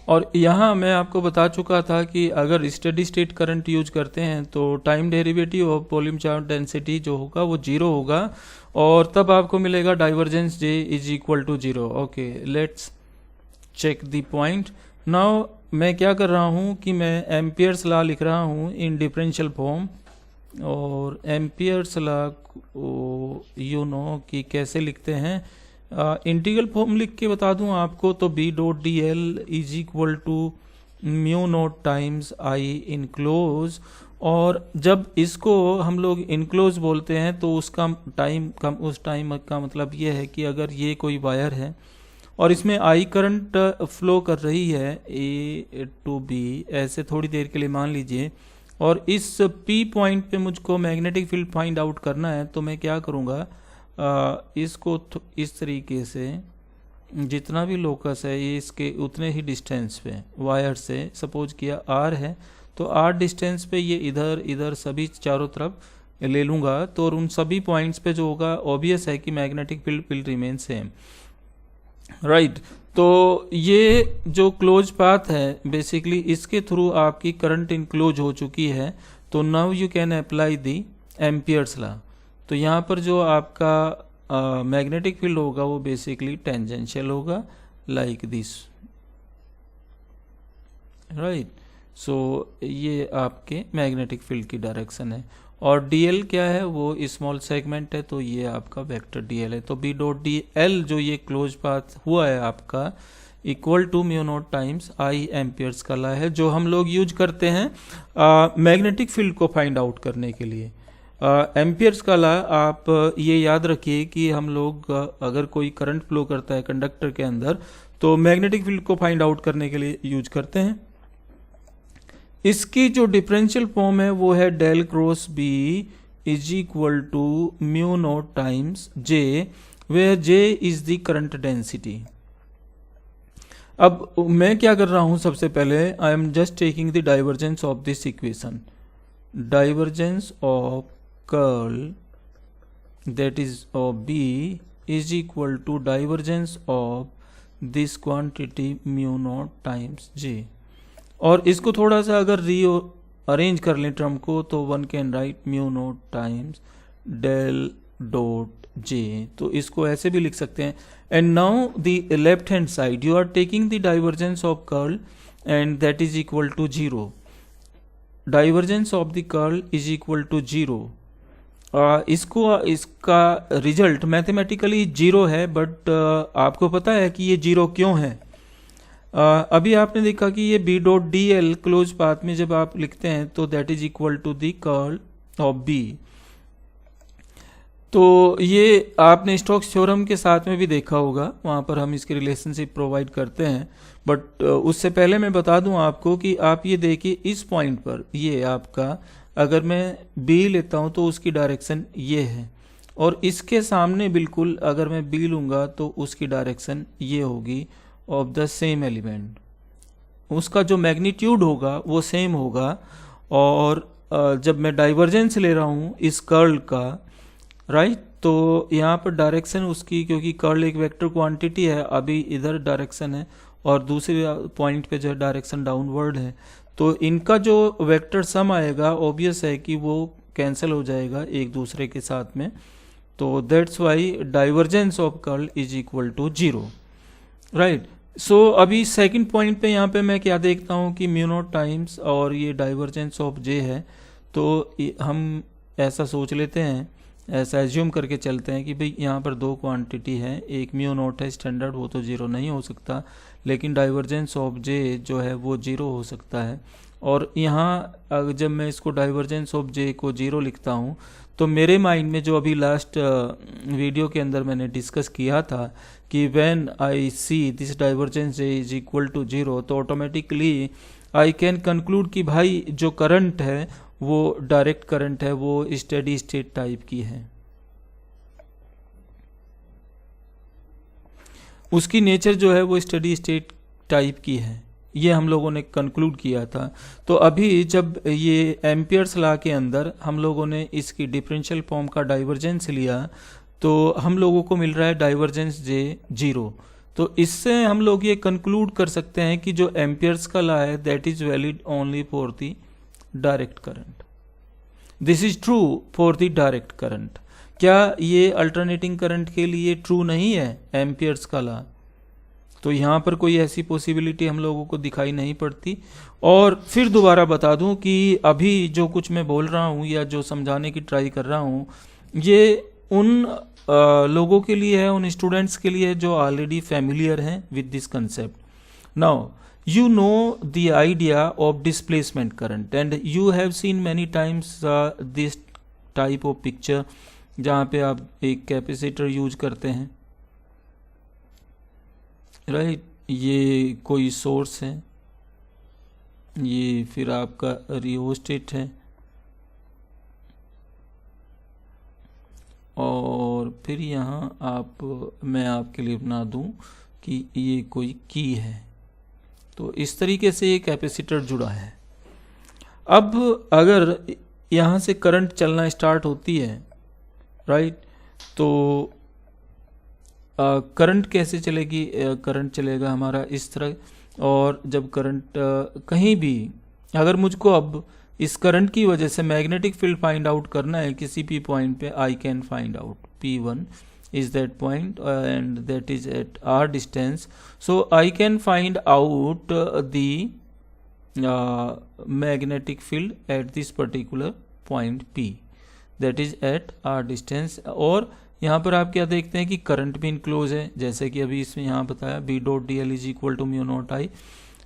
और यहाँ मैं आपको बता चुका था कि अगर स्टेडी स्टेट करंट यूज करते हैं तो time derivative of volume charge density जो होगा वो जीरो होगा, और तब आपको मिलेगा divergence J is equal to zero. Okay, let's check the point now. मैं क्या कर रहा हूँ कि मैं एम्पियर्स लॉ लिख रहा हूँ इन डिफरेंशियल फॉर्म, और एम्पियर्स लॉ यू नो कि कैसे लिखते हैं। इंटीग्रल फॉर्म लिख के बता दूं आपको, तो B dot D L is equal to mu naught times I enclose, और जब इसको हम लोग इनक्लोज बोलते हैं तो उसका उस टाइम का मतलब ये है कि अगर ये कोई वायर है और इसमें आई करंट फ्लो कर रही है ए टू बी, ऐसे थोड़ी देर के लिए मान लीजिए, और इस पी पॉइंट पे मुझको मैग्नेटिक फील्ड फाइंड आउट करना है, तो मैं क्या करूँगा, इसको इस तरीके से जितना भी लोकस है ये इसके उतने ही डिस्टेंस पे वायर से, सपोज किया आर है तो आर डिस्टेंस पे ये इधर इधर सभी चारों तरफ ले लूँगा, तो और उन सभी पॉइंट्स पे जो होगा ऑब्वियस है कि magnetic field will remain same, right. तो ये जो क्लोज पाथ है बेसिकली इसके थ्रू आपकी करंट इनक्लोज हो चुकी है, तो now you can apply the Ampere's law. तो यहाँ पर जो आपका मैग्नेटिक फील्ड होगा वो बेसिकली टेंजेंशियल होगा, लाइक दिस, राइट। सो ये आपके मैग्नेटिक फील्ड की डायरेक्शन है, और dl क्या है, वो स्मॉल सेगमेंट है, तो ये आपका वेक्टर dl है। तो b डॉट डी एल जो ये क्लोज पाथ हुआ है आपका equal to mu not times I Ampere's का लॉ है, जो हम लोग यूज करते हैं मैग्नेटिक फील्ड को फाइंड आउट करने के लिए। एम्पियर्स का लॉ आप ये याद रखिए कि हम लोग अगर कोई करंट फ्लो करता है कंडक्टर के अंदर तो मैग्नेटिक फील्ड को फाइंड आउट करने के लिए यूज करते हैं। इसकी जो डिफरेंशियल फॉर्म है वो है del cross B is equal to mu not times J, where J is the current density. अब मैं क्या कर रहा हूं, सबसे पहले I am just taking the divergence of this equation, divergence of curl that is of B is equal to divergence of this quantity mu not times J, और इसको थोड़ा सा अगर अरेंज कर लें टर्म को तो one can write mu naught times del dot J, तो इसको ऐसे भी लिख सकते हैं। And now the left hand side you are taking the divergence of curl and that is equal to zero, divergence of the curl is equal to zero. इसका result mathematically zero है, but आपको पता है कि ये zero क्यों है। अभी आपने देखा कि ये B dot D l close path में जब आप लिखते हैं तो that is equal to the curl of B, तो ये आपने स्टोक्स थ्योरम के साथ में भी देखा होगा, वहाँ पर हम इसकी रिलेशनशिप प्रोवाइड करते हैं। बट उससे पहले मैं बता दूं आपको कि आप ये देखिए इस पॉइंट पर ये आपका, अगर मैं बी लेता हूँ तो उसकी डायरेक्शन ये है, और इसके सामने बिल्कुल अगर मैं बी लूँगा तो उसकी डायरेक्शन ये होगी ऑफ द सेम एलिमेंट, उसका जो मैग्नीट्यूड होगा वो सेम होगा। और जब मैं डाइवर्जेंस ले रहा हूँ इस कर्ल का, राइट, तो यहाँ पर डायरेक्शन उसकी, क्योंकि कर्ल एक वेक्टर क्वांटिटी है, अभी इधर डायरेक्शन है और दूसरे पॉइंट पे जो है डायरेक्शन डाउनवर्ड है, तो इनका जो वेक्टर सम आएगा ऑब्वियस है कि वो कैंसिल हो जाएगा एक दूसरे के साथ में, तो that's why divergence of curl is equal to zero, right. So अभी सेकंड पॉइंट पे यहाँ पे मैं क्या देखता हूँ कि म्यू नॉट टाइम्स और ये डाइवर्जेंस ऑफ जे है, तो हम ऐसा सोच लेते हैं, ऐसा एज्यूम करके चलते हैं कि भाई यहाँ पर दो क्वांटिटी है, एक म्यू नॉट है स्टैंडर्ड, वो तो जीरो नहीं हो सकता, लेकिन डाइवर्जेंस ऑफ जे जो है वो जीरो हो सकता है। और यहाँ जब मैं इसको डाइवर्जेंस ऑफ जे को जीरो लिखता हूँ तो मेरे माइंड में जो अभी लास्ट वीडियो के अंदर मैंने डिस्कस किया था कि when I see this divergence J is equal to zero, तो ऑटोमेटिकली आई कैन कंक्लूड कि भाई जो करंट है वो डायरेक्ट करंट है, वो स्टेडी स्टेट टाइप की है, उसकी नेचर जो है वो स्टेडी स्टेट टाइप की है, ये हम लोगों ने कंक्लूड किया था। तो अभी जब ये एम्पियर्स लॉ के अंदर हम लोगों ने इसकी डिफरेंशियल फॉर्म का डाइवर्जेंस लिया तो हम लोगों को मिल रहा है डाइवर्जेंस जे जीरो, तो इससे हम लोग ये कंक्लूड कर सकते हैं कि जो एम्पियर्स का लॉ है that is valid only for the direct current. This is true for the direct current. क्या ये अल्टरनेटिंग करंट के लिए ट्रू नहीं है एम्पियर्स का लॉ? तो यहाँ पर कोई ऐसी पॉसिबिलिटी हम लोगों को दिखाई नहीं पड़ती। और फिर दोबारा बता दूं कि अभी जो कुछ मैं बोल रहा हूँ या जो समझाने की ट्राई कर रहा हूँ ये उन लोगों के लिए है, उन स्टूडेंट्स के लिए जो ऑलरेडी फैमिलियर हैं with this concept. Now you know the idea of displacement current and you have seen many times this type of picture जहाँ पे आप एक कैपेसिटर यूज करते हैं, राइट। ये कोई सोर्स है, ये फिर आपका रियोस्टेट है, और फिर यहाँ मैं आपके लिए बना दूं कि ये कोई की है। तो इस तरीके से ये कैपेसिटर जुड़ा है। अब अगर यहाँ से करंट चलना स्टार्ट होती है, राइट, तो करंट कैसे चलेगी? करंट चलेगा हमारा इस तरह, और जब करंट कहीं भी, अगर मुझको अब इस करंट की वजह से मैग्नेटिक फील्ड फाइंड आउट करना है किसी भी पॉइंट पे, I can find out P1 is that point and that is at r distance, so I can find out the magnetic field at this particular point P, that is at r distance। और यहाँ पर आप क्या देखते हैं कि current भी enclose है, जैसे कि अभी इसमें यहाँ बताया B dot D L is equal to mu not I.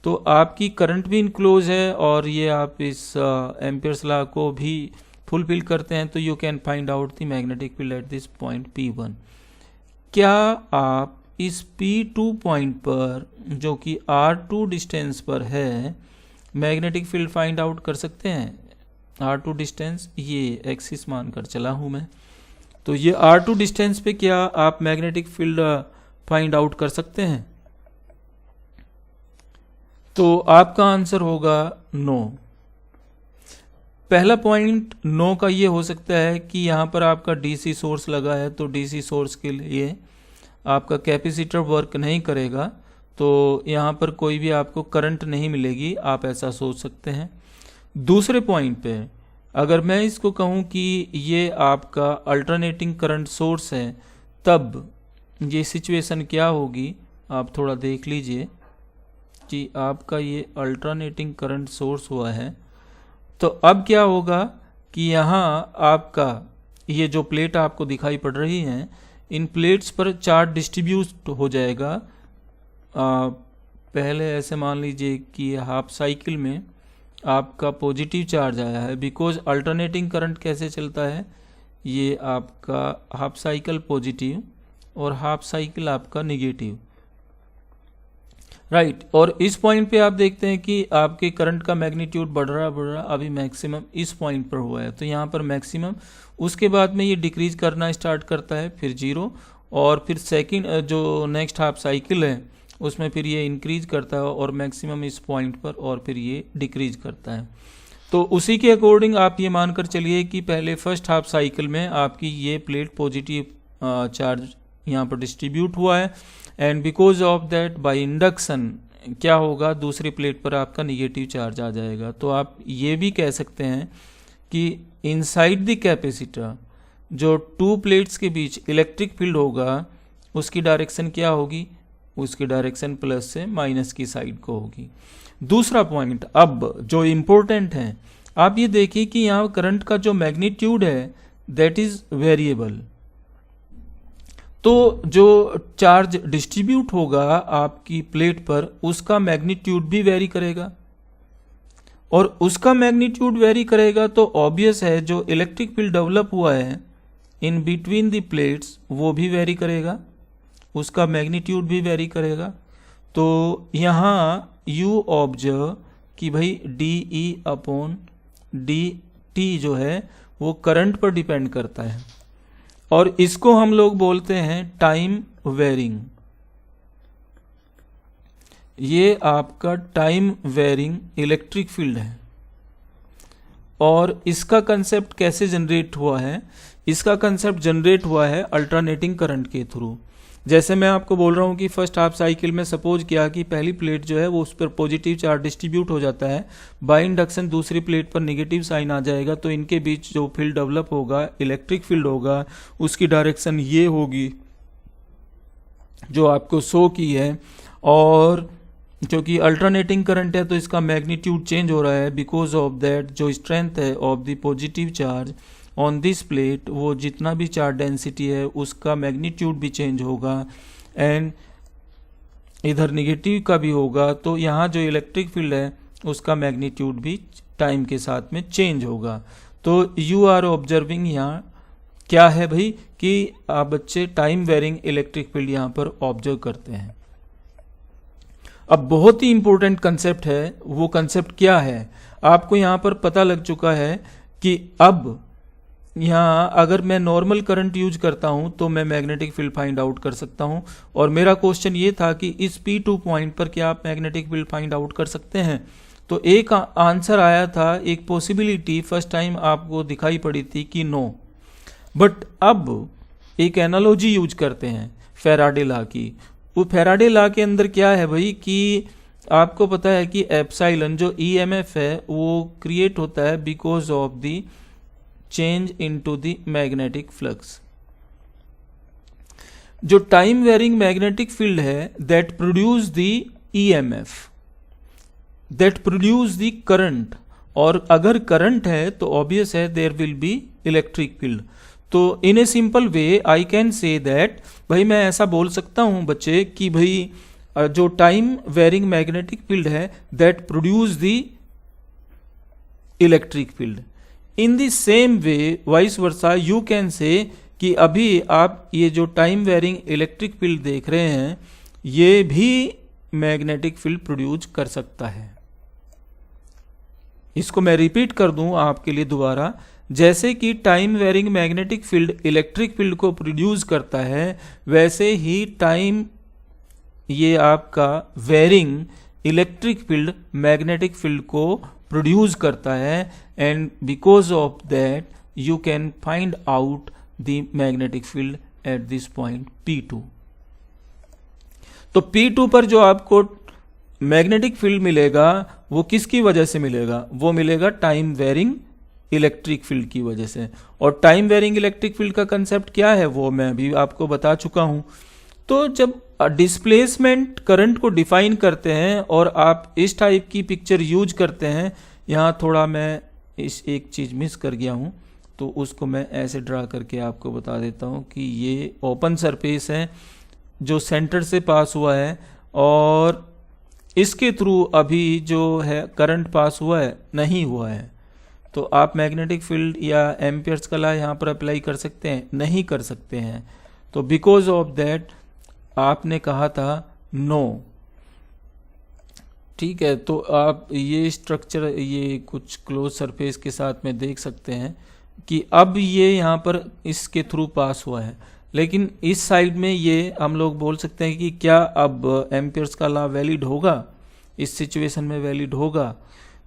तो आपकी करंट भी इनक्लोज है और ये आप इस एम्पियर्स लॉ को भी फुलफिल करते हैं, तो you can find out the magnetic field at this point P1। क्या आप इस P2 पॉइंट पर जो कि R2 डिस्टेंस पर है मैग्नेटिक फील्ड फाइंड आउट कर सकते हैं? R2 डिस्टेंस ये एक्सिस मानकर चला हूं मैं, तो ये R2 डिस्टेंस पे क्या आप मैग्नेटिक फील्ड फाइंड आउट कर सकते हैं? तो आपका आंसर होगा नो। पहला पॉइंट नो का ये हो सकता है कि यहाँ पर आपका डीसी सोर्स लगा है, तो डीसी सोर्स के लिए आपका कैपेसिटर वर्क नहीं करेगा, तो यहाँ पर कोई भी आपको करंट नहीं मिलेगी, आप ऐसा सोच सकते हैं। दूसरे पॉइंट पे अगर मैं इसको कहूँ कि ये आपका अल्टरनेटिंग करंट सोर्स है, तब ये सिचुएशन क्या होगी आप थोड़ा देख लीजिए कि आपका ये अल्टरनेटिंग करंट सोर्स हुआ है, तो अब क्या होगा कि यहाँ आपका ये जो प्लेट आपको दिखाई पड़ रही हैं, इन प्लेट्स पर चार्ज डिस्ट्रीब्यूट हो जाएगा। पहले ऐसे मान लीजिए कि हाफ साइकिल में आपका पॉजिटिव चार्ज आया है, बिकॉज अल्टरनेटिंग करंट कैसे चलता है, ये आपका हाफ साइकिल पॉजिटिव और हाफ साइकिल आपका निगेटिव, राइट। और इस पॉइंट पे आप देखते हैं कि आपके करंट का मैग्नीट्यूड बढ़ रहा, अभी मैक्सिमम इस पॉइंट पर हुआ है, तो यहाँ पर मैक्सिमम, उसके बाद में ये डिक्रीज करना स्टार्ट करता है, फिर जीरो, और फिर सेकंड जो नेक्स्ट हाफ साइकिल है उसमें फिर ये इंक्रीज करता है और मैक्सिमम इस पॉइंट पर, और फिर ये डिक्रीज करता है। तो उसी के अकॉर्डिंग आप ये मानकर चलिए कि पहले फर्स्ट हाफ साइकिल में आपकी ये प्लेट पॉजिटिव चार्ज यहाँ पर डिस्ट्रीब्यूट हुआ है, and because of that by induction क्या होगा, दूसरी प्लेट पर आपका निगेटिव चार्ज आ जाएगा। तो आप ये भी कह सकते हैं कि इनसाइड द कैपेसिटर जो टू प्लेट्स के बीच इलेक्ट्रिक फील्ड होगा उसकी डायरेक्शन क्या होगी, उसकी डायरेक्शन प्लस से माइनस की साइड को होगी। दूसरा पॉइंट अब जो इम्पोर्टेंट है, आप ये देखिए कि यहाँ करंट का जो मैग्नीट्यूड है दैट इज वेरिएबल, तो जो चार्ज डिस्ट्रीब्यूट होगा आपकी प्लेट पर उसका मैग्नीट्यूड भी वेरी करेगा, और उसका मैग्नीट्यूड वेरी करेगा तो ऑब्वियस है जो इलेक्ट्रिक फील्ड डेवलप हुआ है इन बिटवीन द प्लेट्स वो भी वेरी करेगा, उसका मैग्नीट्यूड भी वेरी करेगा। तो यहाँ यू ऑब्जर्व कि भाई D E upon D T जो है वो करंट पर डिपेंड करता है, और इसको हम लोग बोलते हैं टाइम वेरिंग। ये आपका टाइम वेरिंग इलेक्ट्रिक फील्ड है, और इसका कंसेप्ट कैसे जनरेट हुआ है, इसका कंसेप्ट जनरेट हुआ है अल्टरनेटिंग करंट के थ्रू। जैसे मैं आपको बोल रहा हूँ कि फर्स्ट हाफ साइकिल में सपोज किया कि पहली प्लेट जो है वो उस पर पॉजिटिव चार्ज डिस्ट्रीब्यूट हो जाता है, बाय इंडक्शन दूसरी प्लेट पर नेगेटिव साइन आ जाएगा, तो इनके बीच जो फील्ड डेवलप होगा, इलेक्ट्रिक फील्ड होगा, उसकी डायरेक्शन ये होगी जो आपको शो की है। और जो कि अल्टरनेटिंग करंट है तो इसका मैग्नीट्यूड चेंज हो रहा है, बिकॉज ऑफ दैट जो स्ट्रेंथ है of the positive charge on this plate, वो जितना भी चार्ज डेंसिटी है उसका मैग्नीट्यूड भी चेंज होगा, एंड इधर निगेटिव का भी होगा, तो यहाँ जो इलेक्ट्रिक फील्ड है उसका मैग्नीट्यूड भी टाइम के साथ में चेंज होगा। तो यू आर ऑब्जर्विंग यहाँ क्या है भाई कि आप बच्चे टाइम वेरिंग इलेक्ट्रिक फील्ड यहाँ पर ऑब्जर्व करते हैं। अब बहुत ही इंपॉर्टेंट कंसेप्ट है, वो कंसेप्ट क्या है आपको यहाँ पर पता लग चुका है कि अब यहाँ अगर मैं नॉर्मल करंट यूज करता हूँ तो मैं मैग्नेटिक फील्ड फाइंड आउट कर सकता हूँ। और मेरा क्वेश्चन ये था कि इस P2 पॉइंट पर क्या आप मैग्नेटिक फील्ड फाइंड आउट कर सकते हैं, तो एक आंसर आया था, एक पॉसिबिलिटी फर्स्ट टाइम आपको दिखाई पड़ी थी कि नो। बट अब एक एनालॉजी यूज करते हैं फैराडे लॉ की। वो फैराडे लॉ के अंदर क्या है भाई कि आपको पता है कि एप्सिलॉन जो ईएमएफ है वो क्रिएट होता है because of the change into the magnetic flux. जो टाइम वेरिंग मैग्नेटिक फील्ड है that produce the EMF, that produce the current, और अगर करंट है तो ऑब्वियस है there will be electric field. तो in a simple way I can say that, भाई मैं ऐसा बोल सकता हूं बच्चे कि भाई जो टाइम वेरिंग मैग्नेटिक फील्ड है that produce the electric field. In the same way vice versa you can say कि अभी आप ये जो टाइम वेरिंग इलेक्ट्रिक फील्ड देख रहे हैं ये भी मैग्नेटिक फील्ड प्रोड्यूस कर सकता है। इसको मैं रिपीट कर दूं आपके लिए दोबारा, जैसे कि time varying magnetic field electric field को प्रोड्यूस करता है, वैसे ही टाइम ये आपका varying electric field magnetic field को प्रोड्यूस करता है, and because of that you can find out the magnetic field at this point P2। तो P2 पर जो आपको मैग्नेटिक फील्ड मिलेगा वो किसकी वजह से मिलेगा, वो मिलेगा टाइम वेरिंग इलेक्ट्रिक फील्ड की वजह से। और टाइम वेरिंग इलेक्ट्रिक फील्ड का कंसेप्ट क्या है वो मैं अभी आपको बता चुका हूं। तो जब डिस्प्लेसमेंट करंट को डिफाइन करते हैं और आप इस टाइप की पिक्चर यूज करते हैं, यहाँ थोड़ा मैं इस एक चीज मिस कर गया हूं तो उसको मैं ऐसे ड्रा करके आपको बता देता हूं कि ये ओपन सरफेस है जो सेंटर से पास हुआ है और इसके थ्रू अभी जो है करंट पास हुआ है नहीं हुआ है। तो आप मैग्नेटिक फील्ड या एम्पियर्स का लॉ यहाँ पर अप्लाई कर सकते हैं, नहीं कर सकते हैं। तो बिकॉज ऑफ दैट आपने कहा था नो, ठीक है। तो आप ये स्ट्रक्चर ये कुछ क्लोज सरफेस के साथ में देख सकते हैं कि अब ये यहाँ पर इसके थ्रू पास हुआ है, लेकिन इस साइड में ये हम लोग बोल सकते हैं कि क्या अब एम्पियर्स का लॉ वैलिड होगा, इस सिचुएशन में वैलिड होगा।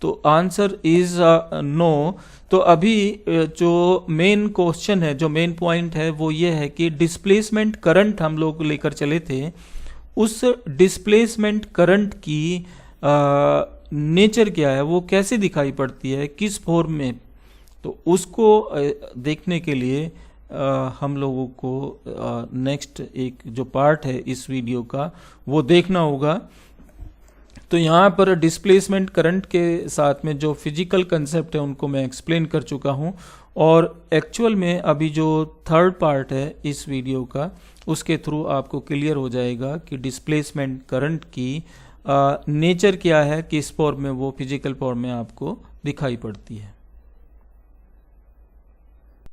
तो आंसर इज नो। तो अभी जो मेन क्वेश्चन है, जो मेन पॉइंट है वो ये है कि डिस्प्लेसमेंट करंट हम लोग लेकर चले थे, उस डिस्प्लेसमेंट करंट की नेचर क्या है, वो कैसे दिखाई पड़ती है, किस फॉर्म में। तो उसको देखने के लिए हम लोगों को नेक्स्ट एक जो पार्ट है इस वीडियो का वो देखना होगा। तो यहाँ पर डिस्प्लेसमेंट करंट के साथ में जो फिजिकल कंसेप्ट है उनको मैं एक्सप्लेन कर चुका हूँ, और एक्चुअल में अभी जो थर्ड पार्ट है इस वीडियो का उसके थ्रू आपको क्लियर हो जाएगा कि डिस्प्लेसमेंट करंट की नेचर क्या है, किस फॉर्म में वो फिजिकल फॉर्म में आपको दिखाई पड़ती है।